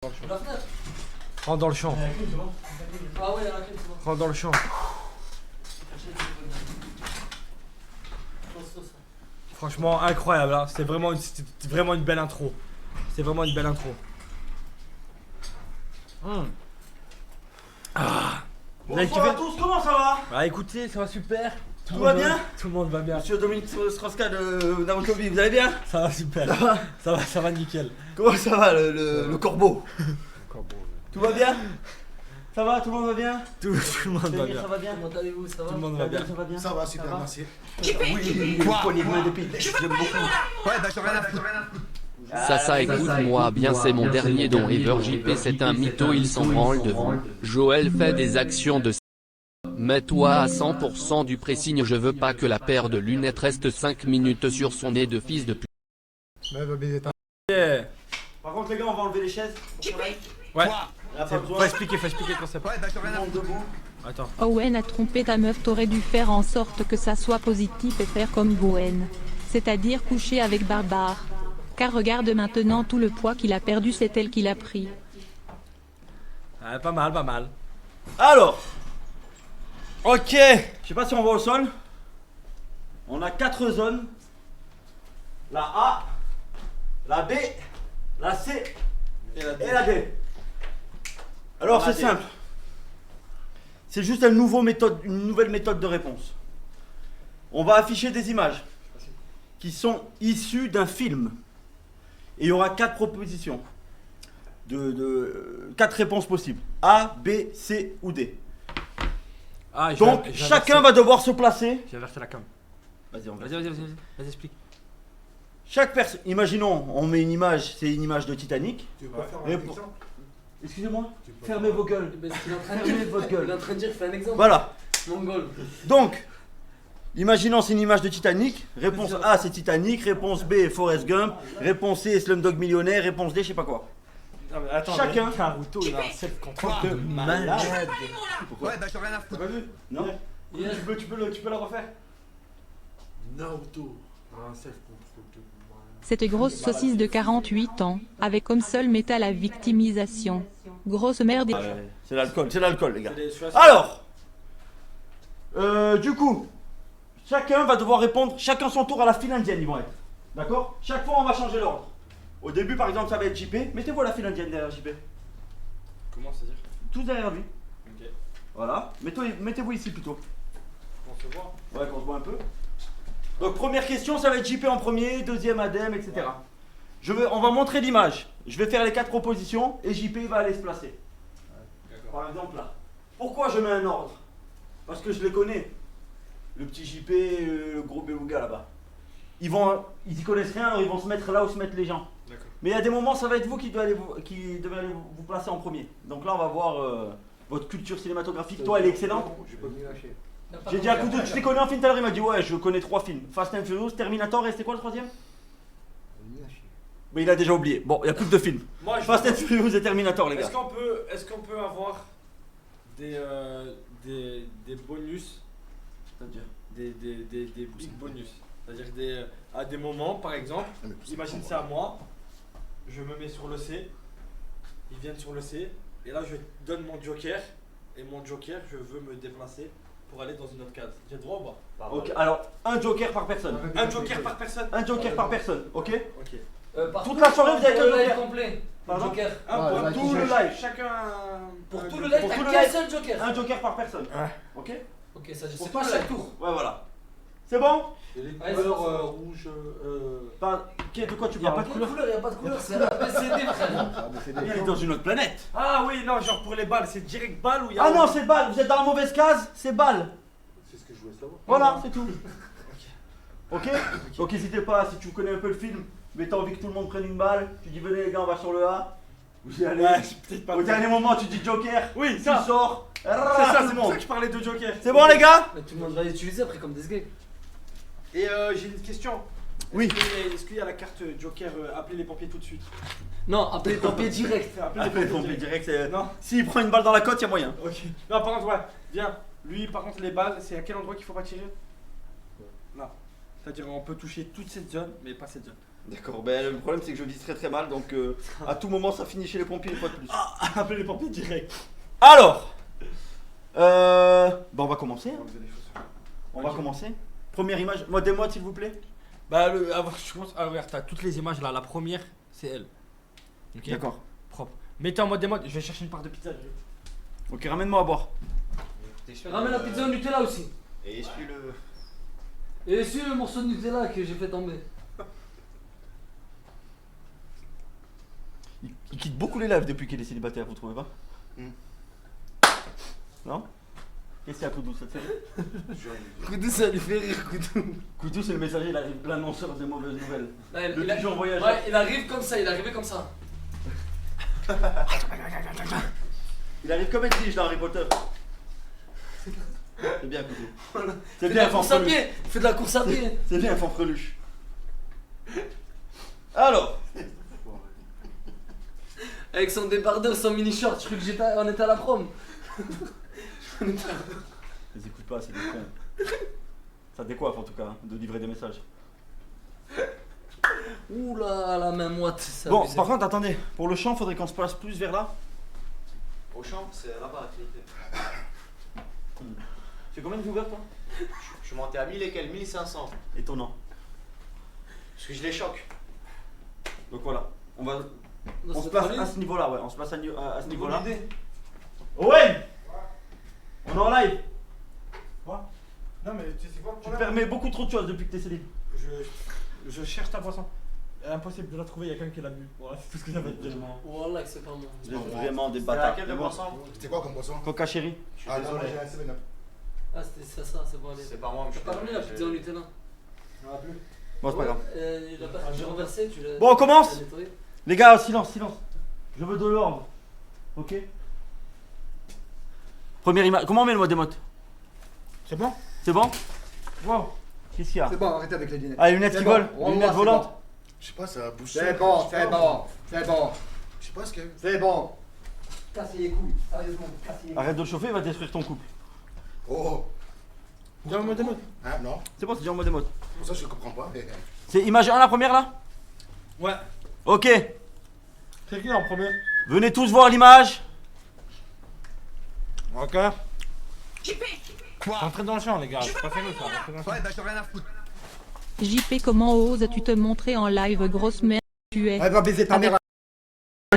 Rentre dans le champ. Ah ouais, la clé, c'est bon. Rentre dans le champ. Franchement, incroyable. Hein. C'était vraiment une belle intro. C'est vraiment une belle intro. Ah. Vous avez kiffé? Bonsoir à tous, comment ça va? Bah écoutez, ça va super. Tout va bien? Tout le monde va bien. Monsieur Dominique Strauss-Kahn de Narutobi, vous allez bien? Ça va super. Ça va nickel. Comment ça va le corbeau? Corbeau. Tout va bien? Ça va, tout le monde va bien? Tout le monde va Damien, bien. ça va bien? Comment allez-vous? Ça va? Tout le monde va bien. Ça va bien? Ça va, super, merci. Oui, Quoi? poignée de main de pied. J'aime beaucoup. Ouais, bah j'ai rien à foutre. Ça écoute-moi bien, c'est mon dernier don Ever JP, c'est un mytho, il s'en branle de vous. Joël fait des actions de mets-toi à 100% du pressing, je veux pas que la paire de lunettes reste 5 minutes sur son nez de fils de pute. Ouais, va baiser ta. Yeah. Par contre, les gars, on va enlever les chaises. Ouais. Là, pas besoin. Faut expliquer le concept. Ouais, bah j'ai rien à foutre. Debout. Attends. Owen a trompé ta meuf, t'aurais dû faire en sorte que ça soit positif et faire comme Bowen. C'est-à-dire coucher avec Barbare. Car regarde maintenant tout le poids qu'il a perdu, c'est elle qui l'a pris. Ah, pas mal, pas mal. Alors, ok, je sais pas si on va au sol. On a 4 zones. La A, la B, la C et la D. Alors c'est simple. C'est juste une nouvelle méthode de réponse. On va afficher des images qui sont issues d'un film. Et il y aura 4 propositions. 4 réponses possibles. A, B, C ou D. Ah, Donc chacun va devoir se placer. J'ai inversé la cam. Vas-y, Vas-y, explique. chaque personne. Imaginons, on met une image, c'est une image de Titanic. Tu veux pas faire Et un pour- exemple? Excusez-moi. Tu peux Fermez vos gueules. Ben, ce qu'il est en train de Fermez dire, votre gueule. il est en train de dire, fais un exemple. Voilà. Mongol. Donc, imaginons c'est une image de Titanic. Réponse A c'est Titanic. Réponse B Forrest Gump. Réponse C Slumdog Millionnaire. Réponse D je sais pas quoi. Non, mais attends, Chacun. Naruto, il a un self-control de malade. malade. Pourquoi? Ouais, bah j'ai rien à foutre. T'as pas vu? Non. Yes. Tu peux la refaire? Naruto. Un self-control de malade. Cette grosse saucisse de 48 ans, avec comme seul métal la victimisation. Grosse merde. C'est l'alcool les gars. Ah Alors, du coup, chacun va devoir répondre, chacun son tour à la file indienne, ils vont être. D'accord? Chaque fois, on va changer l'ordre. Au début, par exemple, ça va être JP. Mettez-vous à la file indienne derrière JP. Comment c'est-à-dire? Tous derrière lui. Ok. Voilà. Mettez-vous ici plutôt. On se voit. Ouais, qu'on se voit un peu. Donc, première question, ça va être JP en premier, deuxième Adem, etc. On va montrer l'image. Je vais faire les 4 propositions et JP va aller se placer. Par exemple là. Pourquoi je mets un ordre? Parce que je les connais. Le petit JP, le gros Beluga là-bas. Ils y connaissent rien, alors ils vont se mettre là où se mettent les gens. D'accord. Mais il y a des moments, ça va être vous qui devez aller vous placer en premier. Donc là, on va voir votre culture cinématographique. Toi, elle est excellente. J'ai pas mis lâcher. J'ai dit à Koudou, tu les connais en film tout à l'heure? Il m'a dit, ouais, je connais 3 films. Fast and Furious, Terminator, et c'était quoi le 3e? Mais il a déjà oublié. Bon, il y a plus que 2 films. Moi, Fast and Furious et Terminator, les gars. Est-ce qu'on peut avoir des bonus, C'est-à-dire des big bonus, c'est-à-dire à des moments, par exemple, imagine c'est à moi, je me mets sur le C, ils viennent sur le C, et là je donne mon joker, et mon joker, je veux me déplacer pour aller dans une autre case. J'ai le droit ou pas? Ok, alors un joker par personne. Un joker par personne. Un joker par personne, ok? Ok. Toute la soirée, vous avez le qu'un live joker. complet. Pardon? Joker. Un Ouais, pour là, tout tu le cherches. live. Chacun. Pour un tout le joker. live, Pour tout t'as le qu'un live. seul joker. Un joker par personne. Ouais. Ok? Ok, ça Pour c'est pas pas chaque chaque tour. Ouais, voilà. C'est bon? Et les Ouais, couleurs c'est ça. rouge. De quoi tu Y'a parles? pas de couleur, y'a pas de couleur, c'est ABCD frère. Ah, mais c'est Il des. est dans une autre planète. Ah oui, non, genre pour les balles, c'est direct balle ou il y a. Ah non, c'est balle. Vous êtes dans la mauvaise case, c'est balle. C'est ce que je voulais savoir. Voilà, c'est tout. Ok? Donc n'hésitez pas, si tu connais un peu le film, mais t'as envie que tout le monde prenne une balle, tu dis venez les gars, on va sur le A. Vous y allez. Ouais, c'est peut-être pas. Au dernier moment, tu dis Joker. Oui, Tu ça. sors. C'est ça, tout c'est le pour monde. ça que je parlais de joker. C'est bon les gars? Mais tout le monde va l'utiliser après comme des sgags. Et j'ai une question. Oui. Est-ce qu'il y a la carte joker appelez les pompiers tout de suite? Non, appelez les pompiers direct. Appelez les Après, pompiers on peut direct. direct, c'est. Non. S'il prend une balle dans la côte, y a moyen. Ok. Non, par contre, ouais, viens. Lui, par contre, les balles, c'est à quel endroit qu'il faut pas tirer? Non. C'est-à-dire, on peut toucher toute cette zone, mais pas cette zone. D'accord, ben le problème c'est que je vise très très mal, donc à tout moment ça finit chez les pompiers une fois de plus. Ah, appelez les pompiers direct. Alors, on va commencer. On va commencer. Première image, modèle-moi s'il vous plaît. Bah, je commence. Ah, regarde, t'as toutes les images là. La première, c'est elle. Ok. D'accord. Propre. Mettez en mode démode. Je vais chercher une part de pizza. Ok, ramène-moi à boire. Ramène la pizza au Nutella aussi. Et essuie-le. Et essuie le morceau de Nutella que j'ai fait tomber. Il quitte beaucoup les lives depuis qu'il est célibataire, vous trouvez pas? Non? Qu'est-ce qu'il y a, Koudou, ça te fait rire? Koudou, ça lui fait rire, Koudou. Koudou, c'est le messager, il arrive l'annonceur des mauvaises nouvelles. Ouais, Le pigeon voyageur. Ouais, il arrive comme ça, il est arrivé comme ça. Il arrive comme Edwige dans Harry Potter. C'est bien, Koudou. C'est Il fait de bien, la course à pied. Il fait de la course à pied. C'est bien, fanfreluche. Alors, Avec son débardeur, son mini short, je crois que on était à la prom. les écoute pas, c'est des cons. Ça décoiffe en tout cas, hein, de livrer des messages. Oula, la main moite. c'est Bon, abusé. par contre, attendez, pour le chant, faudrait qu'on se place plus vers là. Au champ, c'est là-bas, activité. Tu fais combien de viewers, toi? Je suis monté à 1000 et quel 1500. Étonnant. Parce que je les choque. Donc voilà, on va. Non, On c'est se place pas lui. à ce niveau-là, ouais, on se place à ce niveau-là. Bonne idée. Owen! On est en live. Quoi? Non, mais tu sais quoi le Tu problème? permets beaucoup trop de choses depuis que t'es célib. Je cherche ta poisson. Impossible de la trouver, il y a quelqu'un qui l'a bu. Voilà, c'est tout ce que j'avais à te dire. Wallah, que c'est pas moi. Vous êtes vraiment des C'est bâtards. laquelle de boisson? C'était quoi comme boisson? Coca chéri. Ah non, moi j'ai un 7-Up. Ah, c'était ça, c'est bon, allez. C'est pas moi, T'as pas ramené la pizza au Nutella? Bon, c'est pas grave. La pâte que j'ai renversée, tu l'as. Bon, on commence. tu l'as nettoyée. Les gars, silence, silence. Je veux de l'ordre. Ok? Première image. Comment on met le mode émote? C'est bon? C'est bon? Wow. Qu'est-ce qu'il y a? C'est bon, arrêtez avec les lunettes. Ah, les lunettes C'est qui bon, volent. on Les lunettes voit, c'est volantes. bon. Je sais pas, ça bouge. C'est bon, c'est bon, c'est bon, Je sais pas ce qu'il y a eu. c'est bon. Cassez les couilles, sérieusement, cassez les couilles. Arrête de le chauffer, il va détruire ton couple. Oh, Viens en mode démode. hein, non. C'est bon, c'est déjà en mode émote. Pour ça, je comprends pas. C'est image 1 la première là? Ouais. Ok. C'est qui en premier? Venez tous voir l'image. Ok. Rentrez dans le champ, les gars. C'est pas sérieux ça. Rentrez dans le champ. Ouais, bah, j'ai rien à foutre. JP, comment oses-tu te montrer en live, grosse merde tu es? Elle va baiser ta Avec- mère.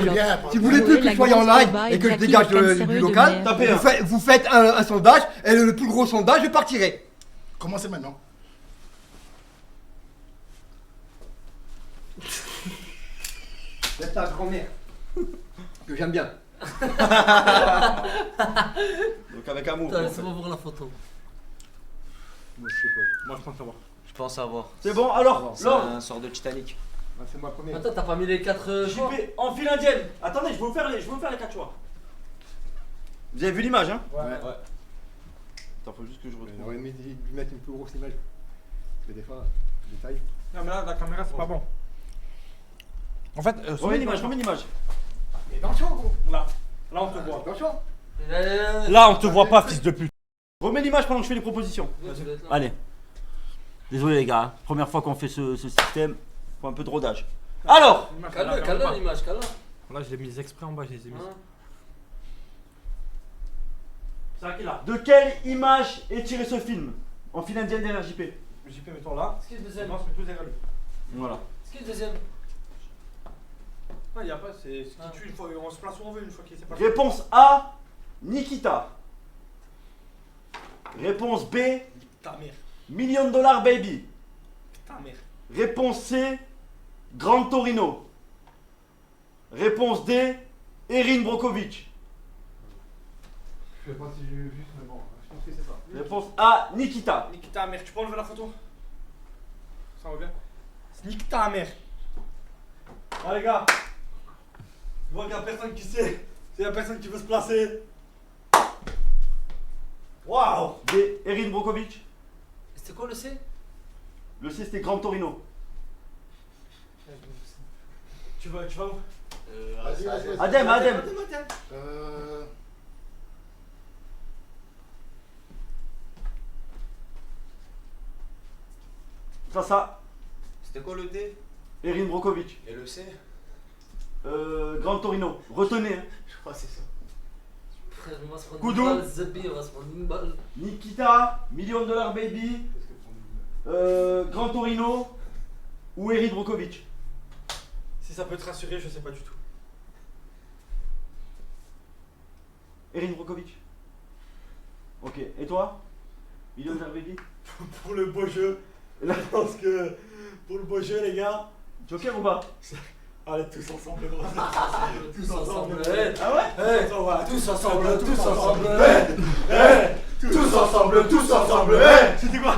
Julien, Si vous voulez plus que je sois en live et que je dégage du local, Tapez un. vous faites un sondage et le plus gros sondage, je partirai. commencez maintenant. C'est ta grand-mère. Que j'aime bien. Donc avec amour. Putain, laisse-moi voir la photo. Moi, je sais pas. Moi, je pense savoir. Je pense savoir. C'est bon, alors, C'est l'ordre. un sort de Titanic. C'est moi le premier. Attends, t'as pas mis les 4 choix? JP en file indienne. Attendez, je vais vous faire les 4 choix. Vous avez vu l'image, hein? Ouais. Attends, faut juste que je On retrouve. aurait dû mettre une plus grosse image. Parce que des fois, détail. Non, mais là, la caméra, c'est pas bon. En fait, Remets l'image, remets l'image. Mais dans le champ, gros. Là, là, on te voit. Dans le champ. Là, on te voit pas, fils de pute. Remets l'image pendant que je fais les propositions. Ouais, tu dois être là. Allez. Désolé les gars, première fois qu'on fait ce système. Faut un peu de rodage. Alors, Cale-le, cale-le l'image, cale-le. Là, je l'ai mis exprès en bas, je les ai mis. Hein. c'est à qui là? De quelle image est tiré ce film? En file indienne derrière JP. JP, mets-toi là. Est-ce qu'il y a le deuxième? Non, c'est tous derrière lui. Voilà. Est-ce qu'il y a le deuxième? Non, y a pas, c'est ce qui Ah. tue une fois. On se place où on veut une fois qu'il s'est passé. Réponse A, Nikita. Réponse B, Ta mère. $1 million baby. Ta mère. Réponse C, Grand Torino. Réponse D, Erin Brokovich. Je sais pas si j'ai vu, mais bon, je pense que c'est ça. Réponse A, Nikita. Nique ta mère. Tu peux enlever la photo? Ça va bien. Nique ta mère. Ah, les gars. Je vois qu'il y a personne qui sait. S'il y a personne qui veut se placer. Waouh. D, Erin Brokovich. C'était quoi le C? Le C, c'était Grand Torino. Tu vas où? Vas-y, vas-y, vas-y. Adem, Adem. Ça. C'était quoi le D? Erin Brockovich. Et le C? Grand Torino. Retenez. Hein. Je crois que c'est ça. Frère, on va se prendre Koudou. une balle, Zabi, on va se prendre une balle. Nikita, $1 Million Baby. Grand Torino. Ou Erin Brockovich. Si ça peut te rassurer, je sais pas du tout. Erin Brockovich. Ok, et toi? $1 Million Baby. Pour le beau jeu, Là, je pense que pour le beau jeu, les gars, Joker ou pas? allez tous ensemble, gros. Tous ensemble, Ah ouais? tous ensemble, tous ensemble. Tous ensemble, tous ensemble. C'était quoi?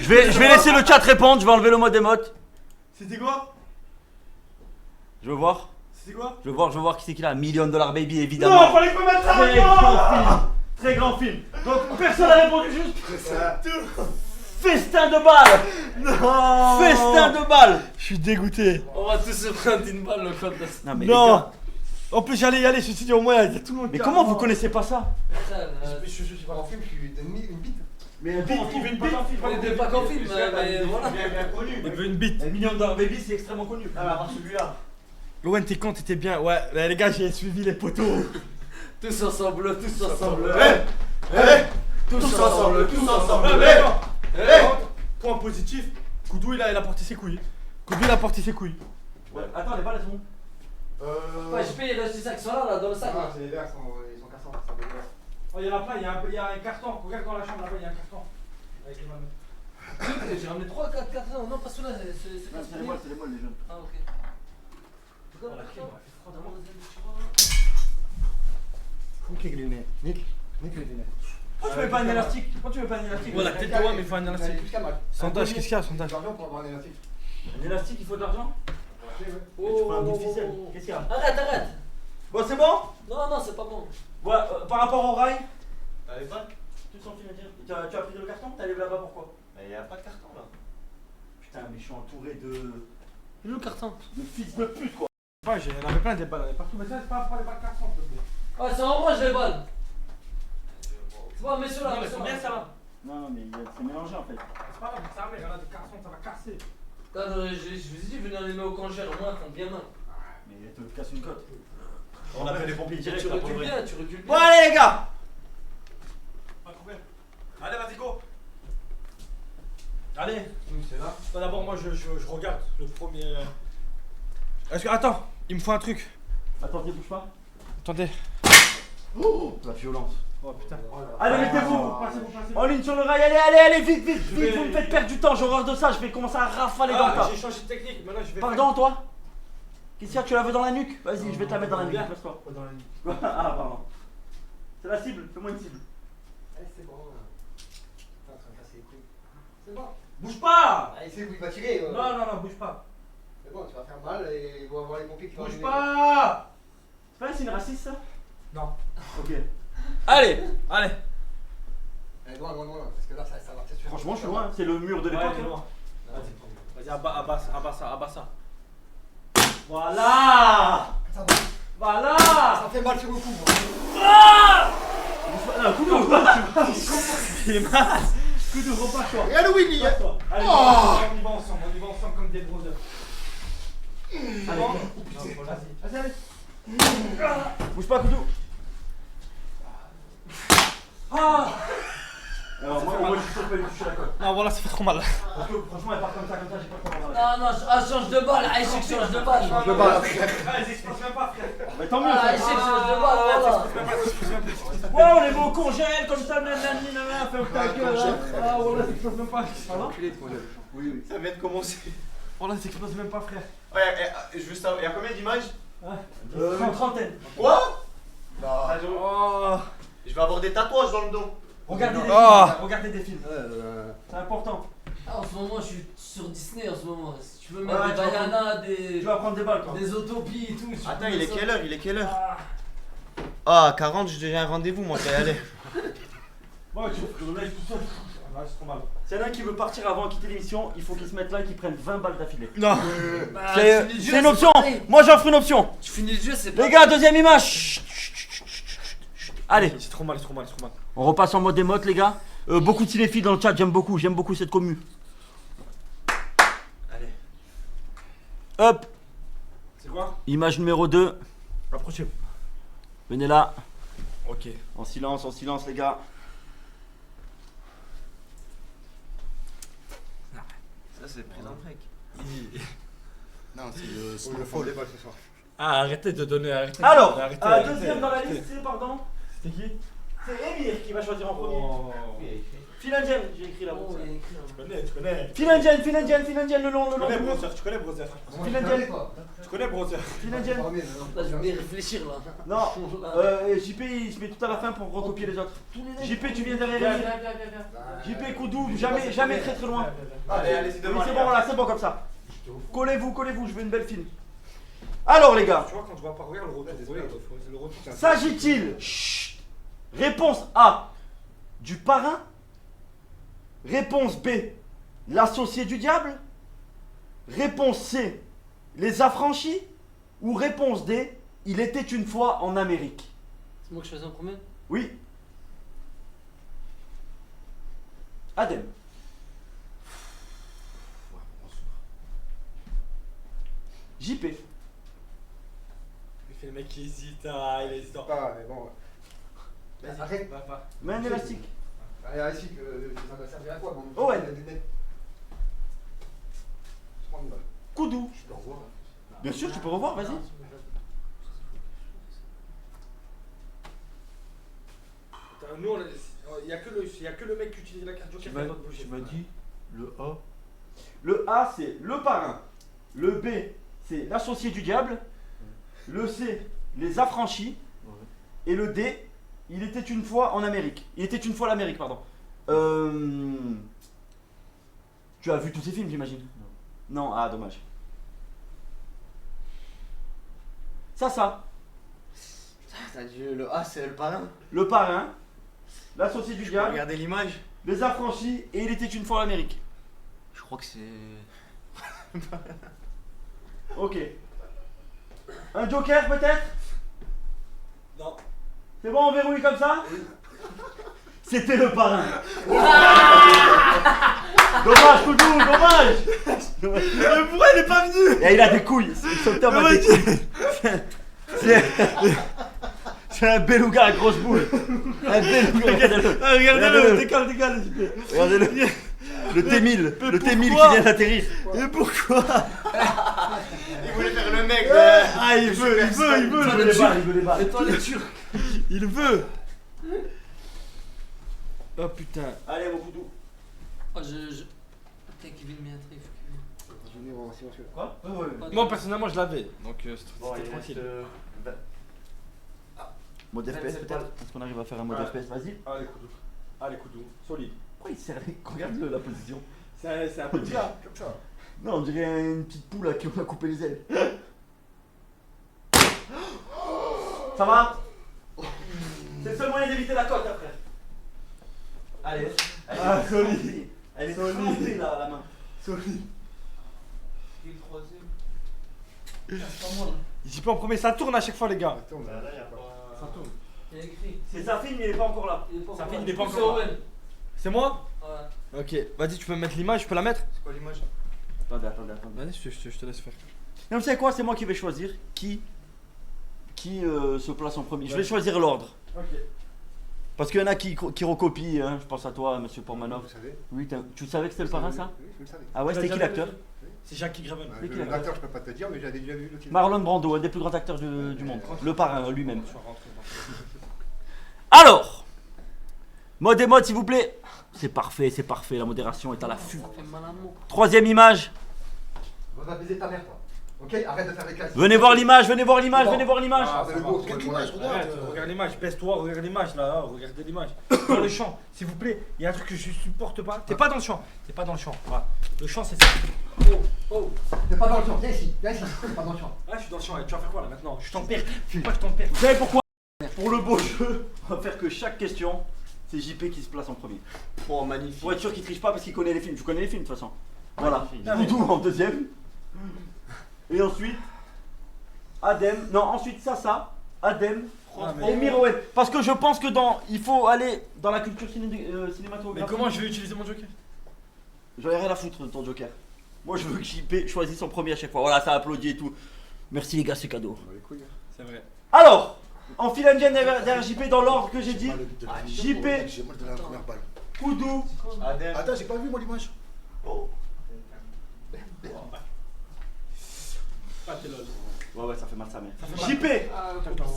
Je vais laisser le chat répondre, je vais enlever le mode émote. C'était quoi? Je veux voir. C'était quoi? Je veux voir qui c'est qui là. $1 Million Baby, Non, évidemment. fallait pas mettre ça Très grand film. Très grand film. Donc personne n'a répondu juste. Festin de balles. Non. Festin de balles. Je suis dégoûté. On va tous se prendre une balle, le code de ce Non mais les Non. gars. En plus, j'allais y aller, je me suis dit au moins, il y a tout le monde. Mais qui a- comment vous connaissez pas ça? frère. Je suis pas en film, je lui donne une bite. Mais on trouve une bite. On était pas qu'en film, mais voilà. Bien connu. Il veut une bite. $1 Million Baby, c'est extrêmement connu. Ah bah, à part celui-là. Lowen, t'es con, t'étais bien. Ouais, les gars, j'ai suivi les poteaux. Tous ensemble, tous ensemble. Tous ensemble, tous ensemble. Point positif, Koudou il a porté ses couilles. Koudou il a porté ses couilles. Ouais. Attends, les balles elles sont où? Ouais, j'ai payé les 6 sacs qui sont là, dans le sac. C'est les verts, ils sont cassants. C'est des verts. Oh, il y en a plein, il y a un carton. Regarde dans la chambre là-bas, il y a un carton. Avec les balles. J'ai ramené 3, 4 cartons. Non, pas celui-là, c'est Non, pas c'est les balles, c'est les balles les jeunes. Ah, ok. Oh, la crème, elle fait froid d'abord. Nique les lunettes. Nique les lunettes. Pourquoi tu mets pas un élastique? Pourquoi tu mets pas un élastique? Ouais, la tête de ouais, mais il faut un élastique. Sondage, qu'est-ce qu'il y a, sondage? L'argent pour avoir un élastique. Un élastique, il faut de l'argent? Ouais. Tu prends un bout de ficelle. Qu'est-ce qu'il y a? Arrête. Bon, c'est bon? Non, c'est pas bon. Ouais, par rapport au rail, T'avais pas? tu t'en files à dire. Tu as pris le carton? T'es allé là-bas pourquoi? Mais y a pas de carton là. Putain, mais je suis entouré de Le carton. fils de pute quoi. Ouais, il y en avait plein des balles, il y en avait partout. Mais ça, c'est pas les balles carton, s'il te plaît. Ah, c'est en rouge les balles. C'est bon, mets ceux-là, mets Combien ça ceux-là. va? Non, mais c'est mélangé en fait. C'est pas grave, ça va, mais il y en a des cartons, ça va casser. Je vous ai dit, venez les mettre au congèle, au moins, font bien mal. Mais elle te casse une côte. On appelle les pompiers direct. Tu là, pour recules vrai. bien, tu recules Bon, bien. allez les gars! Pas de problème. Allez, vas-y, go. Allez! C'est là. D'abord, moi, je regarde le premier. Est-ce que. Attends, il me faut un truc. Attendez, bouge pas. Attendez. Oh, la violence. Oh putain. Allez, mettez-vous! Passez. En ligne sur le rail, allez, vite, vous me faites perdre du temps, j'ai horreur de ça, je vais commencer à rafaler dans le tas. J'ai changé de technique, maintenant je vais. Pardon, toi? Qu'est-ce qu'il y a, tu la veux dans la nuque? Vas-y, je vais te la mettre dans la nuque, Bien. passe-toi. Dans la nuit. Ah, pardon. C'est la cible, fais-moi une cible. C'est bon. T'es en train de casser les couilles. C'est bon. Bouge pas! Allez, c'est où il va tirer. Non, bouge pas. C'est bon, tu vas faire mal et ils vont avoir les pompiers qui vont Bouge arriver. pas. C'est pas un signe raciste ça? Non. Ok. Allez! Allez. Allez, loin, parce que là, ça va peut-être faire. Franchement, je suis loin, c'est le mur de Ouais, l'époque. t'es loin. Vas-y, abat ça. Voilà! Ça va. Voilà! Ça fait mal sur le coup. Non, Koudou! Il est mal! Koudou, repasse-toi! Et allô, Winnie! Passe-toi. Allez, On y va ensemble comme des brothers. allez, Vas-y, allez. bouge pas, Koudou! Alors, moi, je suis sûr que je vais lui toucher la colle. Non, voilà, ça fait trop mal. Parce que franchement, elle part comme ça, j'ai pas le temps. Non, change de balle, Aïchek change de balle. Je bats. Ah, ils explosent même pas, frère. Mais tant mieux, Ah, ça. Aïchek change de balle, voilà. Ouais, on les met au congèle comme ça, nanani, nanana, ferme ta gueule. Hein. Ah, voilà, ça explose même pas. Ça va? Oui. Ça vient de commencer. Voilà, ça explose même pas, frère. Ouais, juste il y a combien d'images? Une trentaine. Quoi? Oh. Je vais avoir des tatouages dans le dos. Regardez des films. Oh. Regardez des films. C'est important. Ah, en ce moment, je suis sur Disney en ce moment. Si tu veux Ouais, mettre des tu vas Diana, Tu vas prendre des balles, toi. des autopies et tout. Attends, il est quelle heure? Ah, 40, j'ai déjà un rendez-vous, moi, je vais y aller. Ouais, tu là, il est tout seul. Ah, c'est trop mal. S'il y en a un qui veut partir avant de quitter l'émission, il faut qu'il se mette là et qu'il prenne 20 balles d'affilée. Non. Bah, C'est tu finis le jeu, c'est une c'est option. pareil. Moi, j'offre une option. Tu finis le jeu, c'est pas. Les gars, deuxième image. Chut, chut, chut, chut, chut. Allez, C'est trop mal. on repasse en mode émote, les gars. Beaucoup de cinéphiles dans le chat, j'aime beaucoup cette commu. Allez. Hop. C'est quoi? Image numéro 2. Approchez-vous. Venez là. Ok. En silence, les gars. Ça, c'est pris dans le break. Non, c'est Le fond débat ce soir. Ah, arrêtez de donner. Arrêtez, Alors, arrêtez, deuxième dans la arrêtez. liste, c'est pardon. C'était qui? C'est Emir qui va choisir en premier. Oh. Filangen, j'ai écrit là. Oh, il y a écrit, hein. Tu connais. Filangen, le long. Tu connais Brother, tu connais Brother. Tu connais Brother. Filangen. Là, je vais bien réfléchir là. Non, JP il se met tout à la fin pour recopier les autres. JP, tu viens derrière Emir. JP, Koudou, jamais très loin. Allez, c'est Oui, devant. c'est bon, voilà, c'est bon comme ça. Collez-vous, je veux une belle film. Alors les gars, Tu vois, quand je vois pas, regarde le retour. Regarde, c'est le retour. c'est un- s'agit-il Chut. Réponse A, du parrain. Réponse B, l'associé du diable. Réponse C, les affranchis. Ou réponse D, il était une fois en Amérique. C'est moi qui choisis en premier? Oui. Adem. JP. Il fait le mec qui hésite, ah, il hésite. Pas, mais bon. Vas-y, Arrête. va pas. Mets un élastique. Allez, ici, ça va servir à quoi? Bon, Oh, ouais. Je prends une balle. Koudou. Je peux revoir. Bien sûr, tu peux revoir, vas-y. Putain, nous, il y a que le mec qui utilise la carte Joker qui a le droit de bouger. dit le A. Le A, c'est le parrain. Le B, c'est l'associé du diable. Le C, les affranchis. Et le D, il était une fois en Amérique. Il était une fois l'Amérique, pardon. Tu as vu tous ces films, j'imagine? Non, ah, dommage. Ça. T'as dit le A, c'est le parrain. Le parrain, l'associé du diable, Regardez l'image. les affranchis et il était une fois en Amérique. Je crois que c'est. Ok. Un joker peut-être? Non. C'est bon, on verrouille comme ça? C'était le parrain. Dommage, Koudou, dommage. Mais pourquoi il est pas venu? Et il a des couilles, c'est sauteur a des couilles. C'est un beluga à grosse boule. Un beluga, regardez-le. Regardez-le, décale. Regardez-le. Le T1000 qui vient d'atterrir. Et pourquoi? Il voulait faire le mec. Ah, il veut Il veut les balles. Et toi, les Turcs? Il veut. Oh putain. Allez, mon Koudou. Oh, Putain, Kevin Méatré, il faut que. Je vais venir en silencieux. Quoi? Ouais. Moi, personnellement, je l'avais. Donc, Bon, c'était il tranquille. reste, Mode FPS peut-être? Est-ce qu'on arrive à faire un mode FPS? Vas-y. Allez, Koudou. Solide. Pourquoi il sert? Regarde-le la position. C'est un petit gars. Comme ça. Non, on dirait une petite poule à qui on a coupé les ailes. Ça va? C'est le seul moyen d'éviter la cote après. Allez. Ah, solide. Elle est trempée là, la main. Solide. Qui est le troisième? C'est pas moi là. Il dit pas en premier, ça tourne à chaque fois, les gars. Attends, mais là, il y a pas. Ça tourne. Il y a écrit. C'est sa fille, mais il est pas encore là. Il est pas Ça encore fait, là. il est pas C'est encore là. Owen. C'est moi? Ouais. Ok, vas-y, tu peux me mettre l'image, je peux la mettre? C'est quoi l'image? Attendez. Vas-y, je te laisse faire. Non, vous savez quoi? C'est moi qui vais choisir qui se place en premier. Je vais choisir l'ordre. Ok. Parce qu'il y en a qui recopient, hein. Je pense à toi, monsieur Pormanov. Vous savez? Oui, tu savais que c'était le parrain, ça? Oui, je le savais. Ah ouais, c'était qui l'acteur? C'est Jackie Gravel. Ouais, C'est qui, l'acteur, je peux pas te dire, mais j'avais déjà vu le film. Marlon Brando, un des plus grands acteurs du monde. Le parrain lui-même. Je suis rentré Alors, mode et mode, s'il vous plaît. C'est parfait, la modération est à l'affût. Ça fait mal à moi. Troisième image. Va baiser ta mère, toi. Ok? Arrête de faire les classes. Venez voir l'image. Ah, dans- c'est le beau, Quelle c'est image? bon. Regarde, regarde l'image, baisse-toi, regarde l'image là, regardez l'image. Dans le champ, s'il vous plaît, il y a un truc que je supporte pas. T'es pas dans le champ, Voilà. Le champ, c'est ça. Oh. T'es pas dans le champ, viens ici, t'es pas dans le champ. Ah, je suis dans le champ, et tu vas faire quoi là maintenant? Je t'empère, faut pas que je t'empère. Vous savez pourquoi? Pour le beau jeu, on va faire que chaque question, c'est JP qui se place en premier. Oh, magnifique. Pour être sûr qu'il triche pas parce qu'il connaît les films. Tu connais les films de toute façon. Voilà. Doudou en deuxième. Et ensuite, ensuite ça, Adem, Ah, mais- et Miroen. Parce que je pense que il faut aller dans la culture cinématographique. Mais comment je vais utiliser mon joker? J'en ai rien à foutre de ton joker. Moi je veux que JP choisisse en premier à chaque fois. Voilà, ça applaudit et tout. Merci les gars, c'est cadeau. C'est vrai. Alors, enfile Indienne derrière JP dans l'ordre que j'ai dit. JP, J'ai mal de la première balle. Koudou. Attends, j'ai pas vu moi l'image. Oh. Ouais, ça fait mal sa mère. JP,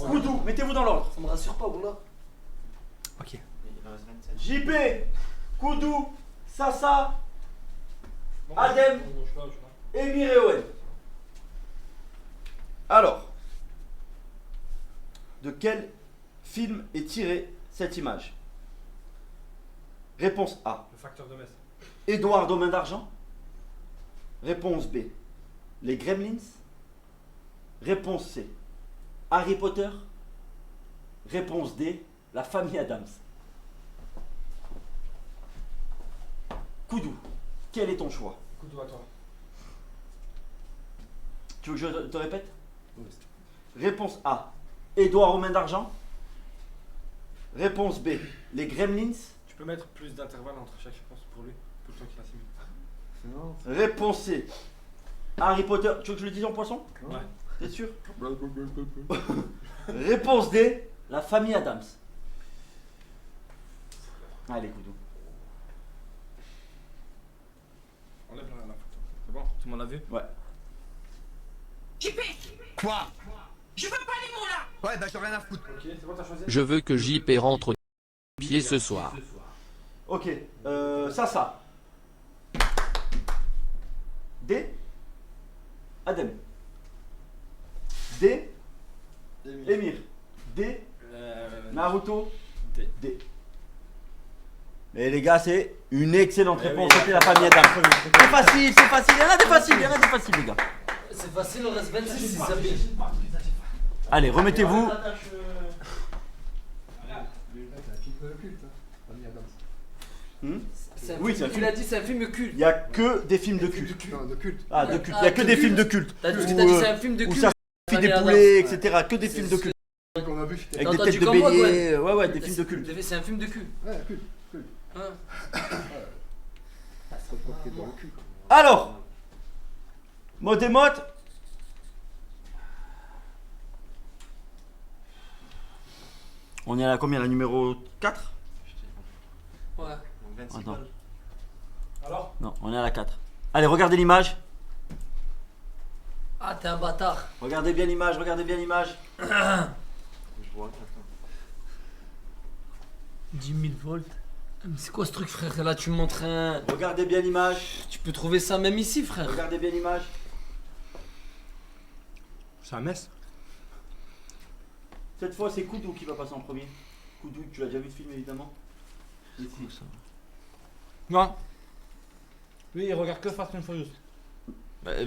Koudou, mettez-vous dans l'ordre. Ça me rassure pas, voilà. Ok. JP, Koudou, Sasa, Adem, Emir et Owen. Alors, de quel film est tirée cette image? Réponse A. Le facteur de Metz. Édouard Domaine d'Argent. Réponse B. Les Gremlins. Réponse C. Harry Potter. Réponse D. La famille Adams. Koudou, quel est ton choix? Koudou à toi. Tu veux que je te répète? Réponse A. Édouard Romain d'Argent. Réponse B. Les Gremlins. Tu peux mettre plus d'intervalle entre chaque réponse pour lui, pour le temps qu'il assimile. Réponse C. Harry Potter. Tu veux que je le dise en poisson? Ouais. T'es sûr? Réponse D. La famille Adams. Allez, Koudou. Enlève la photo. C'est bon? Tout le monde l'a vu? Ouais. Quoi? Je veux pas les mots là. Ouais, bah j'ai rien à foutre. Ok, c'est bon, t'as choisi? Je veux que JP rentre pied ce soir. Ok. Ça. D. Adem. D. Emir. D. Naruto. D. Et les gars, c'est une excellente réponse. C'était la famille Adam. C'est facile, c'est facile. Il y en a des faciles, les gars. C'est facile, on reste 26 si ça fait. Allez, remettez-vous. Oui, c'est un film. Il a dit c'est un film culte. Il n'y a que des films de culte. Non, de culte. Ah, de culte. Il n'y a que des films de culte. T'as dit Où, c'est un film de où culte. ça fait des poulets, etc. Que des films de culte. Qu'on a vu, c'était. Avec des T'as têtes de entendu comme moi, beignet. Ouais, des films de culte. C'est un film de cul. Ouais, culte. Hein. Ça se reportait dans le cul. Alors, mode et mode. On est à la combien? La numéro 4? Ouais. Attends. Alors? Non, on est à la 4. Allez, regardez l'image. Ah, t'es un bâtard. Regardez bien l'image, regardez bien l'image. 10 000 volts. Mais c'est quoi ce truc, frère? Là, tu me montres un. Regardez bien l'image. Tu peux trouver ça même ici, frère. Regardez bien l'image. C'est un Metz. Cette fois, c'est Koudou qui va passer en premier. Koudou, tu l'as déjà vu le film, évidemment. Ici. Non. Lui, il regarde que Fast and Furious.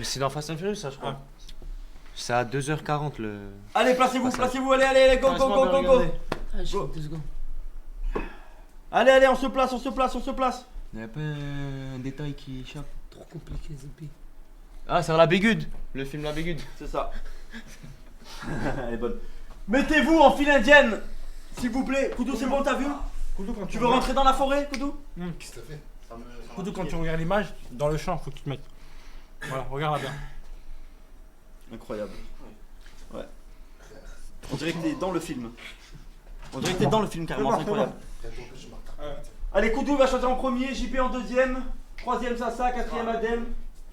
C'est dans Fast and Furious, ça, je crois. C'est à 2h40 le. Allez, placez-vous, allez, go, go. Ah, je fais 2 secondes. Allez, on se place. Il n'y a pas un détail qui échappe. Trop compliqué, Zépi. Ah, c'est la Bégude. Le film La Bégude. C'est ça. Elle est bonne. Mettez-vous en file indienne, s'il vous plaît. Koudou, c'est bon, t'as vu? Koudou, quand Tu veux rentrer dans la forêt, Koudou? Qu'est-ce que t'as fait? Koudou, quand tu regardes l'image, dans le champ, faut que tu te mettes. Voilà, regarde là bien. Incroyable. Ouais. On dirait que t'es dans le film. Carrément, c'est incroyable. Allez, Koudou va choisir en premier, JP en deuxième, troisième Sasa, quatrième Adem,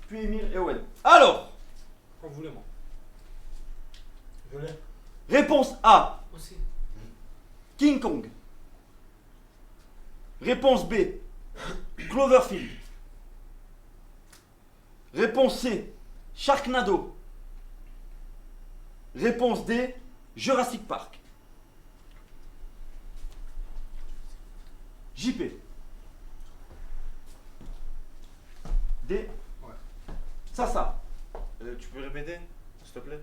puis Emir et Owen. Alors, Quand vous voulez, moi. Je l'ai. réponse A, Aussi. King Kong. Réponse B, Cloverfield. Réponse C, Sharknado. Réponse D, Jurassic Park. JP. D. Ouais. Sasa. Tu peux répéter, s'il te plaît?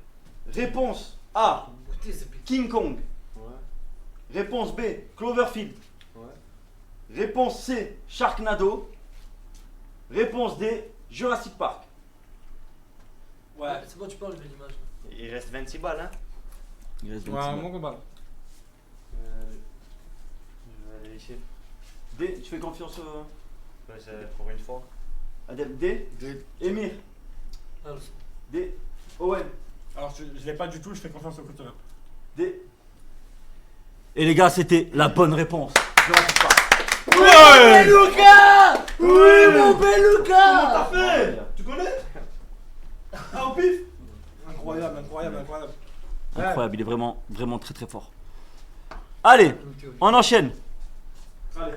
Réponse A, Écoutez, Zépi. King Kong. Ouais. Réponse B, Cloverfield. Ouais. Réponse C, Sharknado. Réponse D, Jurassic Park. Ouais, c'est bon, tu peux enlever l'image. Il reste 26 balles, hein? Il reste Ouais, 26 balles. mon combat. Je vais aller ici. D, tu fais confiance Ouais, c'est pour une fois. Adem, D. Emir. D. Owen. Alors je l'ai pas du tout, je fais confiance au coach. D. Et les gars, c'était la bonne réponse. Je raconte pas. Ouais, Lucas. Oui, mon bel Lucas. Comment t'as fait? Tu connais? Ah, au pif. Incroyable. Incroyable, il est vraiment très très fort. Allez, on enchaîne. Allez.